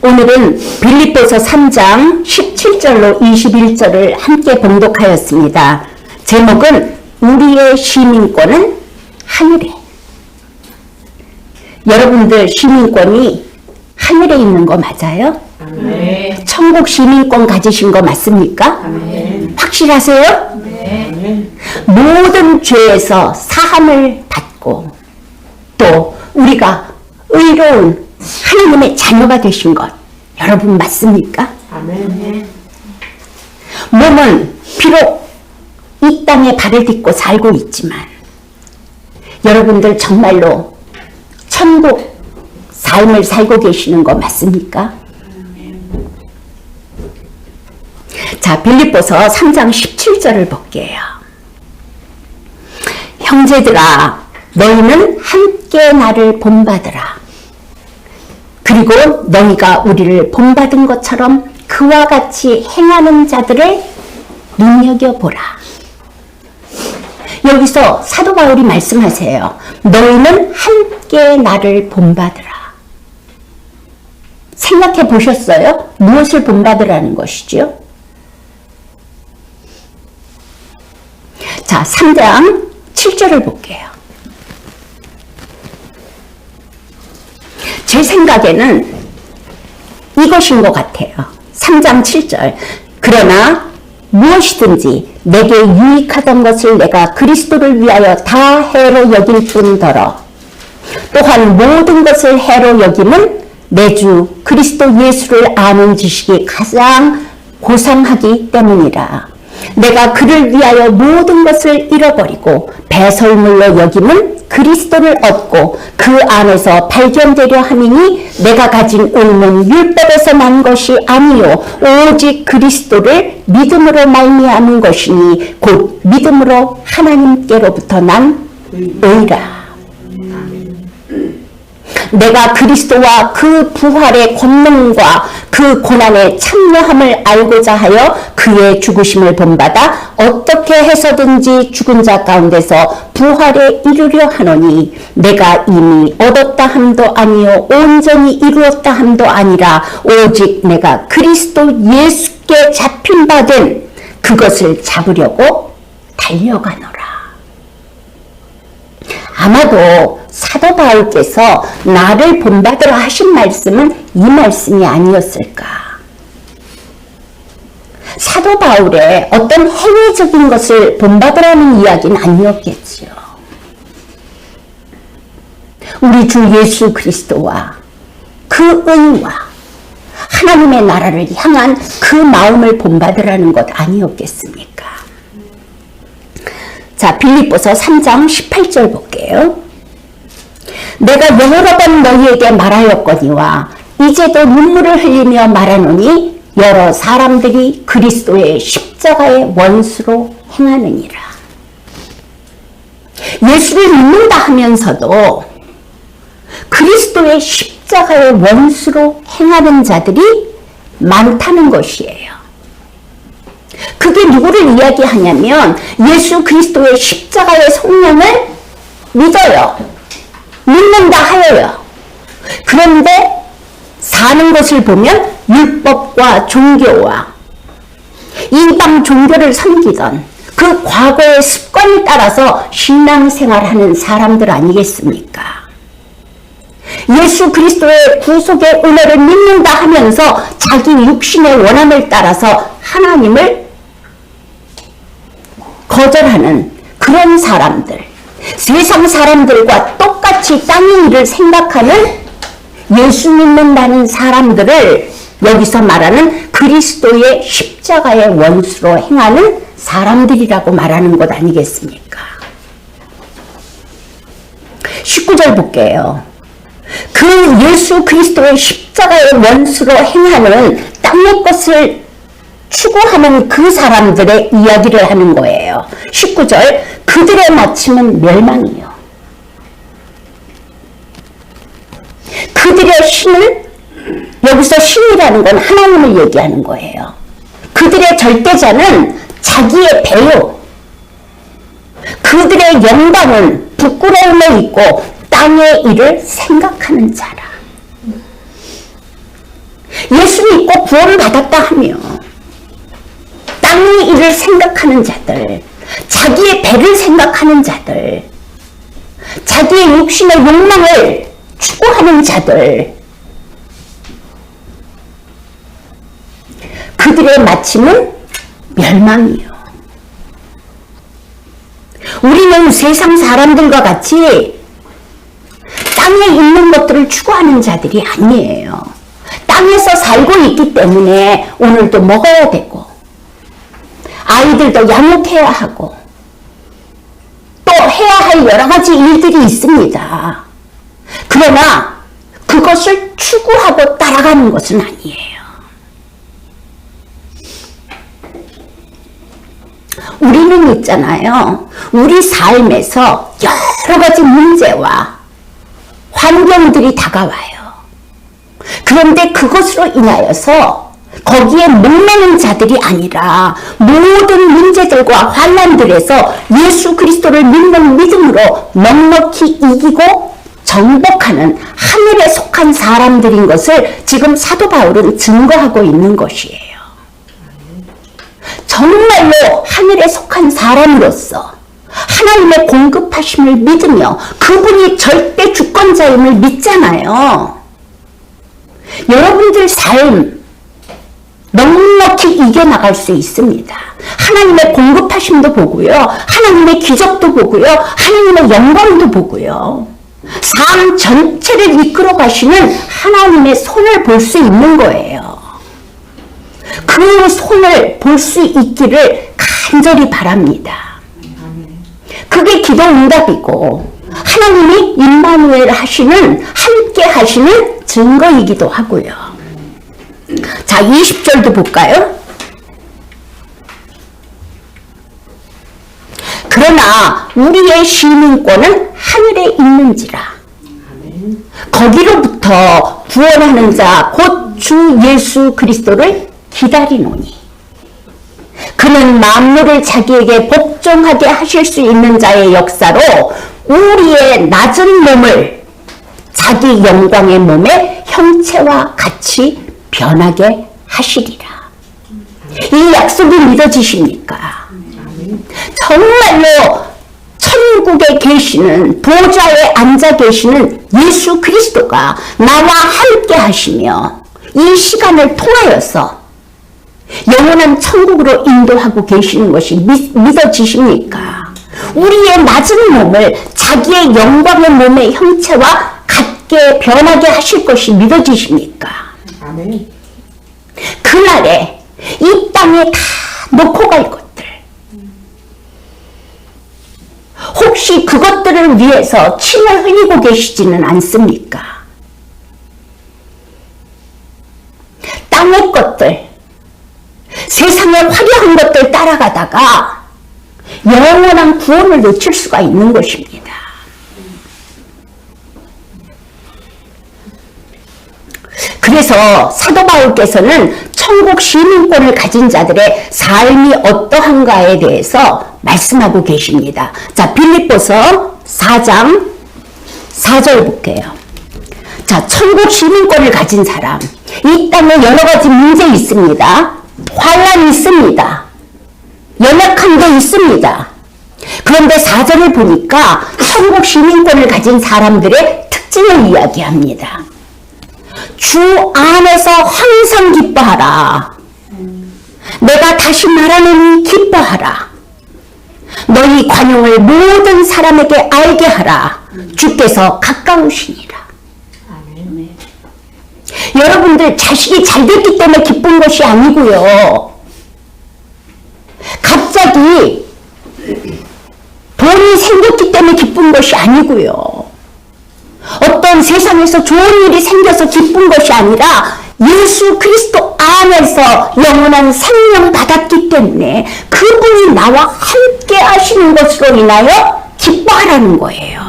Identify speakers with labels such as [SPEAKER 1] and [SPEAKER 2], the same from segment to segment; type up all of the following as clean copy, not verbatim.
[SPEAKER 1] 오늘은 빌립보서 3장 17절로 21절을 함께 봉독하였습니다. 제목은 우리의 시민권은 하늘에. 여러분들 시민권이 하늘에 있는 거 맞아요?
[SPEAKER 2] 네.
[SPEAKER 1] 천국 시민권 가지신 거 맞습니까?
[SPEAKER 2] 네.
[SPEAKER 1] 확실하세요?
[SPEAKER 2] 네.
[SPEAKER 1] 모든 죄에서 사함을 받고 또 우리가 의로운 하나님의 자녀가 되신 것 여러분 맞습니까?
[SPEAKER 2] 아멘.
[SPEAKER 1] 몸은 비록 이 땅에 발을 딛고 살고 있지만 여러분들 정말로 천국 삶을 살고 계시는 거 맞습니까? 자, 빌립보서 3장 17절을 볼게요. 형제들아, 너희는 함께 나를 본받으라. 그리고 너희가 우리를 본받은 것처럼 그와 같이 행하는 자들을 눈여겨보라. 여기서 사도 바울이 말씀하세요. 너희는 함께 나를 본받으라. 생각해 보셨어요? 무엇을 본받으라는 것이죠? 자, 3장 7절을 볼게요. 제 생각에는 이것인 것 같아요. 3장 7절. 그러나 무엇이든지 내게 유익하던 것을 내가 그리스도를 위하여 다 해로 여길 뿐더러 또한 모든 것을 해로 여김은 내 주 그리스도 예수를 아는 지식이 가장 고상하기 때문이라. 내가 그를 위하여 모든 것을 잃어버리고 배설물로 여김은 그리스도를 얻고 그 안에서 발견되려 함이니 내가 가진 의는 율법에서 난 것이 아니요 오직 그리스도를 믿음으로 말미암은 것이니 곧 믿음으로 하나님께로부터 난 의라. 내가 그리스도와 그 부활의 권능과 그 고난의 참여함을 알고자 하여 그의 죽으심을 본받아 어떻게 해서든지 죽은 자 가운데서 부활에 이르려 하노니 내가 이미 얻었다 함도 아니요 온전히 이루었다 함도 아니라 오직 내가 그리스도 예수께 잡힌 바 된 그것을 잡으려고 달려가노라. 아마도 사도 바울께서 나를 본받으라 하신 말씀은 이 말씀이 아니었을까. 사도 바울의 어떤 행위적인 것을 본받으라는 이야기는 아니었겠지요. 우리 주 예수 그리스도와 그 의와 하나님의 나라를 향한 그 마음을 본받으라는 것 아니었겠습니까? 자, 빌립보서 3장 18절 볼게요. 내가 여러 번 너희에게 말하였거니와 이제도 눈물을 흘리며 말하노니 여러 사람들이 그리스도의 십자가의 원수로 행하느니라. 예수를 믿는다 하면서도 그리스도의 십자가의 원수로 행하는 자들이 많다는 것이에요. 그게 누구를 이야기하냐면 예수 그리스도의 십자가의 성령을 믿어요. 믿는다 하여요. 그런데 사는 것을 보면 율법과 종교와 이방 종교를 섬기던 그 과거의 습관을 따라서 신앙생활하는 사람들 아니겠습니까? 예수 그리스도의 구속의 은혜를 믿는다 하면서 자기 육신의 원함을 따라서 하나님을 거절하는 그런 사람들, 세상 사람들과 똑같이 땅의 일을 생각하는 예수 믿는다는 사람들을 여기서 말하는 그리스도의 십자가의 원수로 행하는 사람들이라고 말하는 것 아니겠습니까? 19절 볼게요. 그 예수 그리스도의 십자가의 원수로 행하는 땅의 것을 추구하는 그 사람들의 이야기를 하는 거예요. 19절 그들의 마침은 멸망이요. 그들의 신은 여기서 신이라는 건 하나님을 얘기하는 거예요. 그들의 절대자는 자기의 배요. 그들의 영광은 부끄러움에 있고 땅의 일을 생각하는 자라. 예수 믿고 구원 받았다 하며 땅의 일을 생각하는 자들, 자기의 배를 생각하는 자들, 자기의 육신의 욕망을 추구하는 자들, 그들의 마침은 멸망이요. 우리는 세상 사람들과 같이 땅에 있는 것들을 추구하는 자들이 아니에요. 땅에서 살고 있기 때문에 오늘도 먹어야 되고 아이들도 양육해야 하고 또 해야 할 여러 가지 일들이 있습니다. 그러나 그것을 추구하고 따라가는 것은 아니에요. 우리는 있잖아요. 우리 삶에서 여러 가지 문제와 환경들이 다가와요. 그런데 그것으로 인하여서 거기에 목매는 자들이 아니라 모든 문제들과 환난들에서 예수 그리스도를 믿는 믿음으로 넉넉히 이기고 정복하는 하늘에 속한 사람들인 것을 지금 사도 바울은 증거하고 있는 것이에요. 정말로 하늘에 속한 사람으로서 하나님의 공급하심을 믿으며 그분이 절대 주권자임을 믿잖아요. 여러분들 삶 넉넉히 이겨나갈 수 있습니다. 하나님의 공급하심도 보고요. 하나님의 기적도 보고요. 하나님의 영광도 보고요. 삶 전체를 이끌어 가시는 하나님의 손을 볼 수 있는 거예요. 그 손을 볼 수 있기를 간절히 바랍니다. 그게 기도 응답이고 하나님이 임마누엘 하시는 함께 하시는 증거이기도 하고요. 자, 20절도 볼까요? 그러나 우리의 시민권은 하늘에 있는지라 거기로부터 구원하는 자 곧 주 예수 그리스도를 기다리노니 그는 만물을 자기에게 복종하게 하실 수 있는 자의 역사로 우리의 낮은 몸을 자기 영광의 몸의 형체와 같이 변하게 하시리라. 이 약속이 믿어지십니까? 정말로 천국에 계시는 보좌에 앉아 계시는 예수 그리스도가 나와 함께 하시며 이 시간을 통하여서 영원한 천국으로 인도하고 계시는 것이 믿어지십니까? 우리의 낮은 몸을 자기의 영광의 몸의 형체와 같게 변하게 하실 것이 믿어지십니까?
[SPEAKER 2] 아멘.
[SPEAKER 1] 그날에 이 땅에 다 놓고 갈 것들, 혹시 그것들을 위해서 침을 흘리고 계시지는 않습니까? 땅의 것들, 세상의 화려한 것들 따라가다가 영원한 구원을 놓칠 수가 있는 것입니다. 그래서 사도 바울께서는 천국 시민권을 가진 자들의 삶이 어떠한가에 대해서 말씀하고 계십니다. 자, 빌립보서 4장 4절 볼게요. 자, 천국 시민권을 가진 사람, 이 땅에 여러 가지 문제 있습니다. 환란이 있습니다. 연약한 게 있습니다. 그런데 4절을 보니까 천국 시민권을 가진 사람들의 특징을 이야기합니다. 주 안에서 항상 기뻐하라. 내가 다시 말하노니 기뻐하라. 너희 관용을 모든 사람에게 알게 하라. 주께서 가까우시니라. 여러분들 자식이 잘 됐기 때문에 기쁜 것이 아니고요. 갑자기 돈이 생겼기 때문에 기쁜 것이 아니고요. 어떤 세상에서 좋은 일이 생겨서 기쁜 것이 아니라 예수 그리스도 안에서 영원한 생명 받았기 때문에 그분이 나와 함께 하시는 것으로 인하여 기뻐하라는 거예요.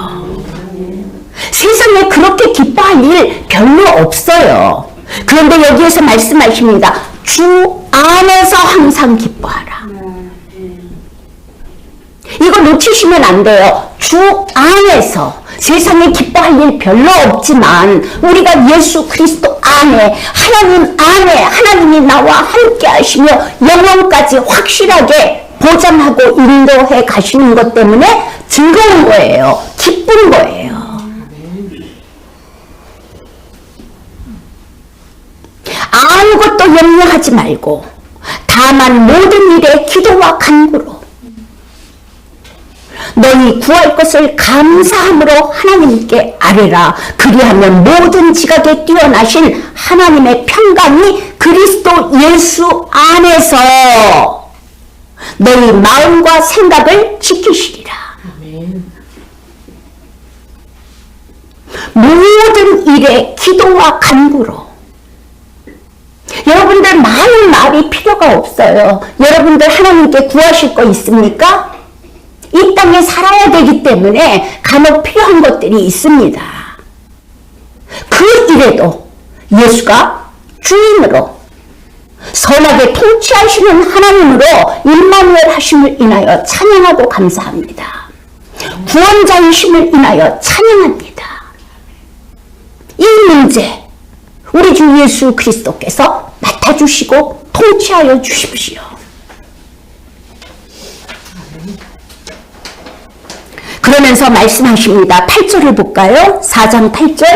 [SPEAKER 1] 세상에 그렇게 기뻐할 일 별로 없어요. 그런데 여기에서 말씀하십니다. 주 안에서 항상 기뻐하라. 이거 놓치시면 안 돼요. 주 안에서 세상에 기뻐할 일 별로 없지만 우리가 예수 그리스도 안에, 하나님 안에 하나님이 나와 함께 하시며 영원까지 확실하게 보장하고 인도해 가시는 것 때문에 즐거운 거예요. 기쁜 거예요. 아무것도 염려하지 말고 다만 모든 일에 기도와 간구로 너희 구할 것을 감사함으로 하나님께 아뢰라. 그리하면 모든 지각에 뛰어나신 하나님의 평강이 그리스도 예수 안에서 너희 마음과 생각을 지키시리라. 모든 일에 기도와 간구로. 여러분들 많은 말이 필요가 없어요. 여러분들 하나님께 구하실 거 있습니까? 이 땅에 살아야 되기 때문에 간혹 필요한 것들이 있습니다. 그 일에도 예수가 주인으로 선하게 통치하시는 하나님으로 임마누엘 하심을 인하여 찬양하고 감사합니다. 구원자이심을 인하여 찬양합니다. 이 문제 우리 주 예수 그리스도께서 맡아주시고 통치하여 주십시오. 그러면서 말씀하십니다. 8절을 볼까요? 4장 8절.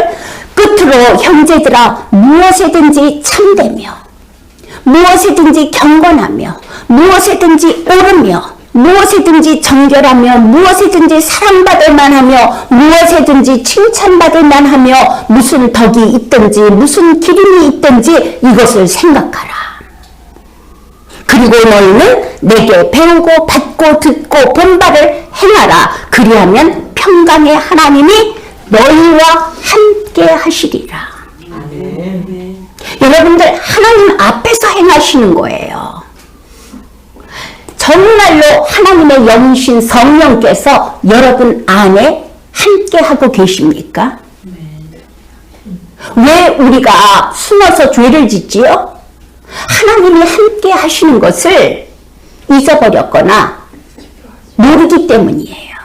[SPEAKER 1] 끝으로 형제들아 무엇에든지 참되며 무엇에든지 경건하며 무엇에든지 옳으며 무엇에든지 정결하며 무엇에든지 사랑받을 만하며 무엇에든지 칭찬받을 만하며 무슨 덕이 있든지 무슨 기름이 있든지 이것을 생각하라. 그리고 너희는 내게 배우고 받고 듣고 본 바를 행하라. 그리하면 평강의 하나님이 너희와 함께 하시리라.
[SPEAKER 2] 아멘.
[SPEAKER 1] 여러분들 하나님 앞에서 행하시는 거예요. 정말로 하나님의 영이신 성령께서 여러분 안에 함께 하고 계십니까? 왜 우리가 숨어서 죄를 짓지요? 하나님이 함께 하시는 것을 잊어버렸거나 모르기 때문이에요.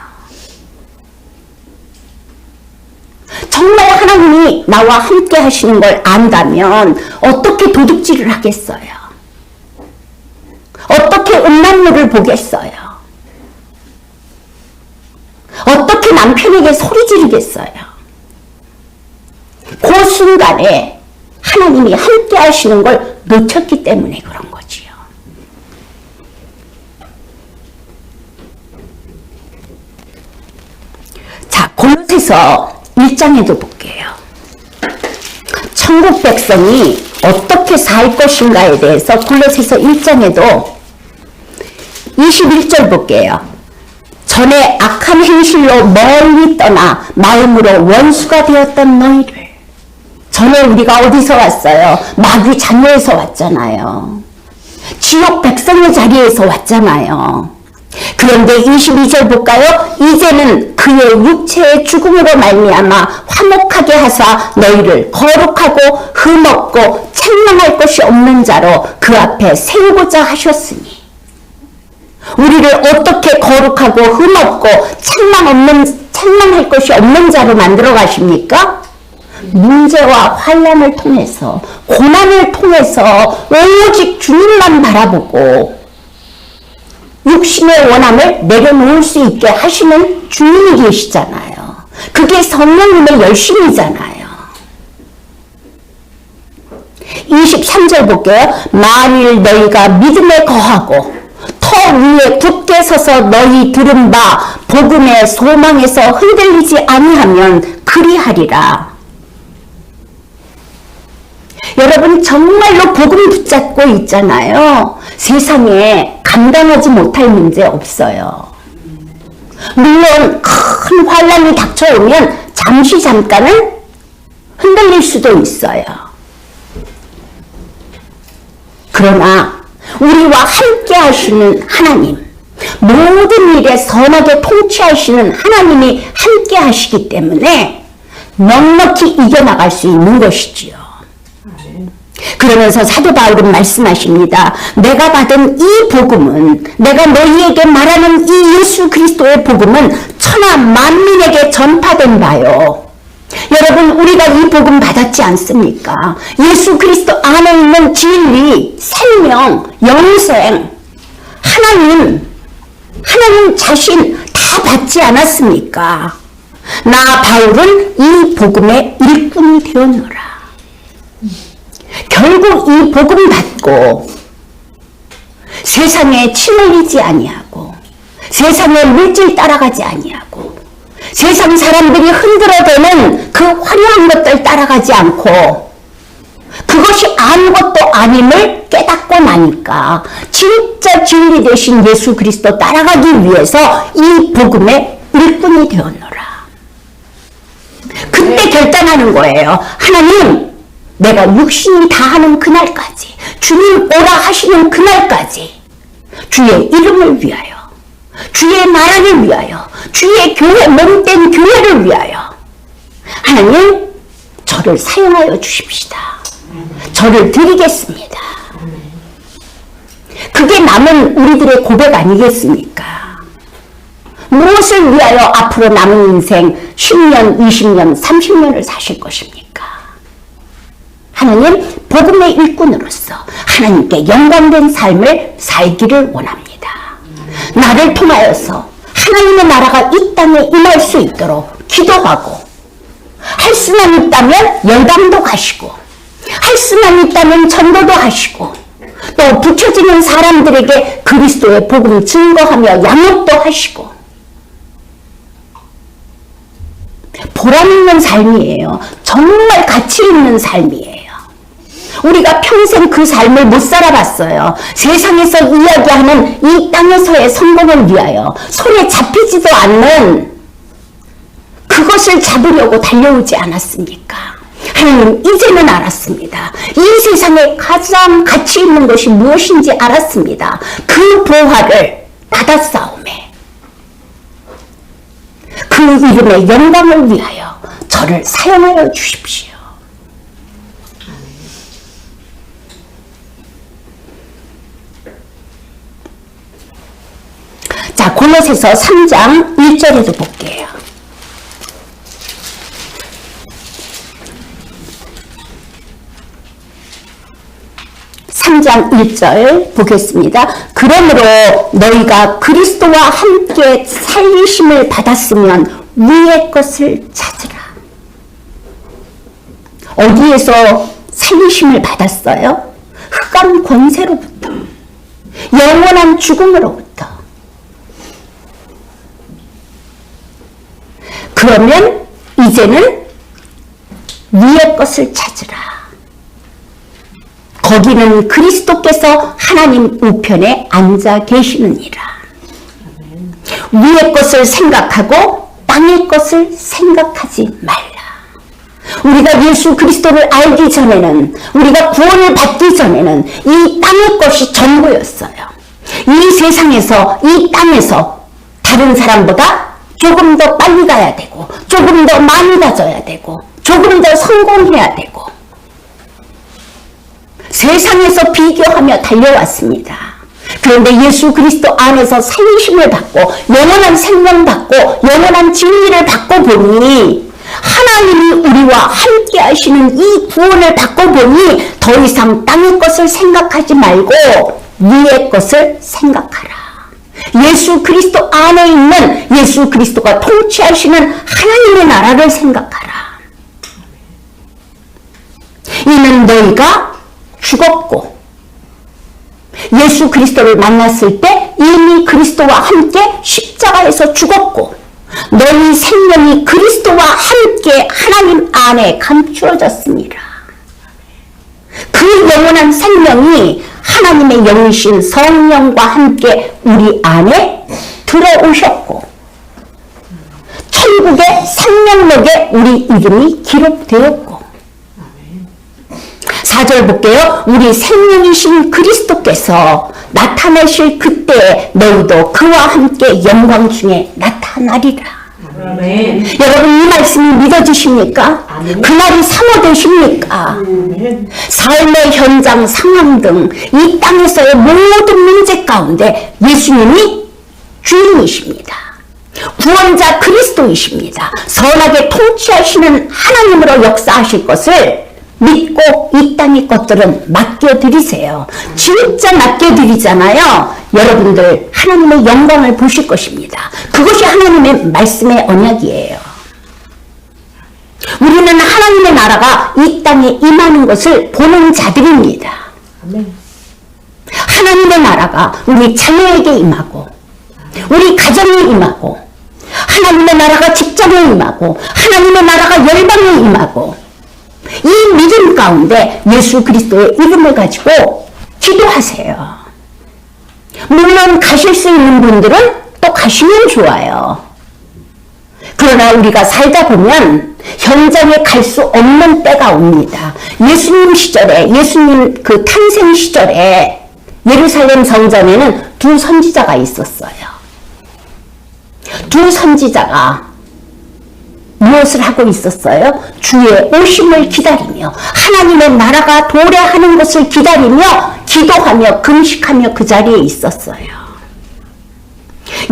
[SPEAKER 1] 정말 하나님이 나와 함께 하시는 걸 안다면 어떻게 도둑질을 하겠어요? 어떻게 음란물을 보겠어요? 어떻게 남편에게 소리 지르겠어요? 그 순간에 하나님이 함께 하시는 걸 놓쳤기 때문에 그런 거지요. 자, 골로새서 1장에도 볼게요. 천국 백성이 어떻게 살 것인가에 대해서 골로새서 1장에도 21절 볼게요. 전에 악한 행실로 멀리 떠나 마음으로 원수가 되었던 너희를. 전에 우리가 어디서 왔어요? 마귀 자녀에서 왔잖아요. 지옥 백성의 자리에서 왔잖아요. 그런데 22절 볼까요? 이제는 그의 육체의 죽음으로 말미암아 화목하게 하사 너희를 거룩하고 흠없고 책망할 것이 없는 자로 그 앞에 세우고자 하셨으니. 우리를 어떻게 거룩하고 흠없고 책망할 것이 없는 자로 만들어 가십니까? 문제와 환난을 통해서, 고난을 통해서 오직 주님만 바라보고 육신의 원함을 내려놓을 수 있게 하시는 주님이 계시잖아요. 그게 성령님의 열심이잖아요. 23절 볼게요. 만일 너희가 믿음에 거하고 터 위에 굳게 서서 너희 들은 바 복음의 소망에서 흔들리지 아니하면 그리하리라. 여러분 정말로 복음 붙잡고 있잖아요. 세상에 감당하지 못할 문제 없어요. 물론 큰 환난이 닥쳐오면 잠깐은 흔들릴 수도 있어요. 그러나 우리와 함께 하시는 하나님, 모든 일에 선하게 통치하시는 하나님이 함께 하시기 때문에 넉넉히 이겨나갈 수 있는 것이지요. 그러면서 사도 바울은 말씀하십니다. 내가 받은 이 복음은, 내가 너희에게 말하는 이 예수 그리스도의 복음은 천하 만민에게 전파된 바요. 여러분, 우리가 이 복음 받았지 않습니까? 예수 그리스도 안에 있는 진리, 생명, 영생, 하나님 자신 다 받지 않았습니까? 나 바울은 이 복음의 일꾼이 되었노라. 결국 이 복음 받고 세상에 침몰리지 아니하고 세상의 물질 따라가지 아니하고 세상 사람들이 흔들어대는 그 화려한 것들 따라가지 않고 그것이 아무것도 아님을 깨닫고 나니까 진짜 진리 되신 예수 그리스도 따라가기 위해서 이 복음의 일꾼이 되었노라. 그때 결단하는 거예요. 하나님, 내가 육신이 다하는 그날까지, 주님 오라 하시는 그날까지 주의 이름을 위하여, 주의 나라를 위하여, 주의 교회, 몸된 교회를 위하여 하나님, 저를 사용하여 주십시다. 저를 드리겠습니다. 그게 남은 우리들의 고백 아니겠습니까? 무엇을 위하여 앞으로 남은 인생 10년, 20년, 30년을 사실 것입니까? 하나님, 복음의 일꾼으로서 하나님께 영광된 삶을 살기를 원합니다. 나를 통하여서 하나님의 나라가 이 땅에 임할 수 있도록 기도하고, 할 수만 있다면 연당도 가시고, 할 수만 있다면 전도도 하시고, 또 붙여지는 사람들에게 그리스도의 복음을 증거하며 양육도 하시고, 보람 있는 삶이에요. 정말 가치 있는 삶이에요. 우리가 평생 그 삶을 못 살아봤어요. 세상에서 이야기하는 이 땅에서의 성공을 위하여 손에 잡히지도 않는 그것을 잡으려고 달려오지 않았습니까? 하나님, 이제는 알았습니다. 이 세상에 가장 가치 있는 것이 무엇인지 알았습니다. 그 보화를 받았사오매 그 이름의 영광을 위하여 저를 사용하여 주십시오. 자, 골로새서 3장 1절에도 볼게요. 3장 1절 보겠습니다. 그러므로 너희가 그리스도와 함께 살리심을 받았으면 위의 것을 찾으라. 어디에서 살리심을 받았어요? 흑암 권세로부터, 영원한 죽음으로부터. 그러면 이제는 위의 것을 찾으라. 거기는 그리스도께서 하나님 우편에 앉아 계시느니라. 위의 것을 생각하고 땅의 것을 생각하지 말라. 우리가 예수 그리스도를 알기 전에는, 우리가 구원을 받기 전에는 이 땅의 것이 전부였어요. 이 세상에서, 이 땅에서 다른 사람보다 조금 더 빨리 가야 되고, 조금 더 많이 가져야 되고, 조금 더 성공해야 되고, 세상에서 비교하며 달려왔습니다. 그런데 예수 그리스도 안에서 살리심을 받고 영원한 생명 받고 영원한 진리를 받고 보니, 하나님이 우리와 함께 하시는 이 구원을 받고 보니 더 이상 땅의 것을 생각하지 말고 위의 것을 생각하라. 예수 그리스도 안에 있는 예수 그리스도가 통치하시는 하나님의 나라를 생각하라. 이는 너희가 죽었고, 예수 그리스도를 만났을 때 이미 그리스도와 함께 십자가에서 죽었고, 너희 생명이 그리스도와 함께 하나님 안에 감추어졌습니다. 그 영원한 생명이 하나님의 영이신 성령과 함께 우리 안에 들어오셨고, 천국의 생명록에 우리 이름이 기록되었고, 4절 볼게요. 우리 생명이신 그리스도께서 나타나실 그때 너희도 그와 함께 영광 중에 나타나리라.
[SPEAKER 2] 아멘.
[SPEAKER 1] 여러분, 이 말씀이 믿어지십니까?
[SPEAKER 2] 아멘.
[SPEAKER 1] 그날이 사모되십니까? 삶의 현장 상황 등 이 땅에서의 모든 문제 가운데 예수님이 주인이십니다. 구원자 그리스도이십니다. 선하게 통치하시는 하나님으로 역사하실 것을 믿고 이 땅의 것들은 맡겨드리세요. 진짜 맡겨드리잖아요. 여러분들 하나님의 영광을 보실 것입니다. 그것이 하나님의 말씀의 언약이에요. 우리는 하나님의 나라가 이 땅에 임하는 것을 보는 자들입니다.
[SPEAKER 2] 아멘.
[SPEAKER 1] 하나님의 나라가 우리 자녀에게 임하고 우리 가정에 임하고 하나님의 나라가 직장에 임하고 하나님의 나라가 열방에 임하고 이 믿음 가운데 예수 그리스도의 이름을 가지고 기도하세요. 물론 가실 수 있는 분들은 또 가시면 좋아요. 그러나 우리가 살다 보면 현장에 갈 수 없는 때가 옵니다. 예수님 시절에, 예수님 그 탄생 시절에 예루살렘 성전에는 두 선지자가 있었어요. 두 선지자가 무엇을 하고 있었어요? 주의 오심을 기다리며 하나님의 나라가 도래하는 것을 기다리며 기도하며 금식하며 그 자리에 있었어요.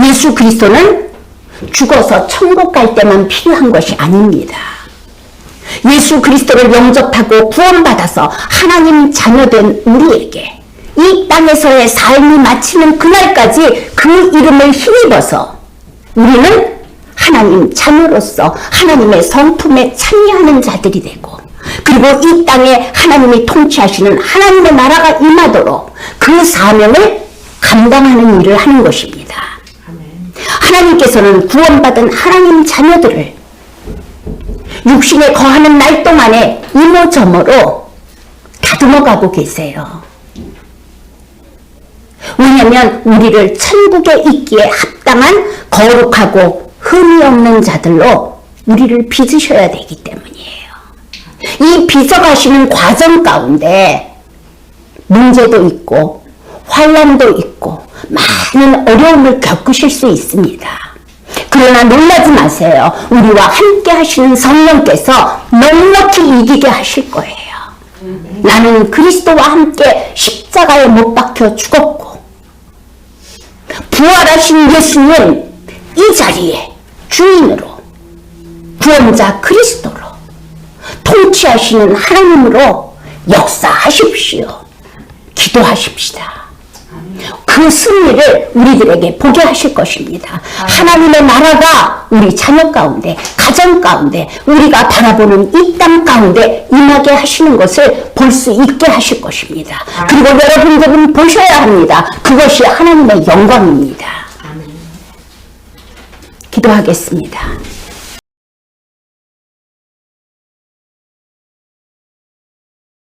[SPEAKER 1] 예수 그리스도는 죽어서 천국 갈 때만 필요한 것이 아닙니다. 예수 그리스도를 영접하고 구원받아서 하나님 자녀된 우리에게 이 땅에서의 삶이 마치는 그날까지 그 이름을 힘입어서 우리는 하나님 자녀로서 하나님의 성품에 참여하는 자들이 되고 그리고 이 땅에 하나님이 통치하시는 하나님의 나라가 임하도록 그 사명을 감당하는 일을 하는 것입니다.
[SPEAKER 2] 아멘.
[SPEAKER 1] 하나님께서는 구원받은 하나님 자녀들을 육신에 거하는 날 동안에 이모저모로 다듬어가고 계세요. 왜냐하면 우리를 천국에 있기에 합당한 거룩하고 흠이 없는 자들로 우리를 빚으셔야 되기 때문이에요. 이 빚어가시는 과정 가운데 문제도 있고 환난도 있고 많은 어려움을 겪으실 수 있습니다. 그러나 놀라지 마세요. 우리와 함께 하시는 성령께서 넉넉히 이기게 하실 거예요. 나는 그리스도와 함께 십자가에 못 박혀 죽었고 부활하신 예수님 이 자리에 주인으로 구원자 그리스도로 통치하시는 하나님으로 역사하십시오. 기도하십시다. 그 승리를 우리들에게 보게 하실 것입니다. 하나님의 나라가 우리 자녀 가운데, 가정 가운데, 우리가 바라보는 이 땅 가운데 임하게 하시는 것을 볼 수 있게 하실 것입니다. 그리고 여러분들은 보셔야 합니다. 그것이 하나님의 영광입니다. 기도하겠습니다.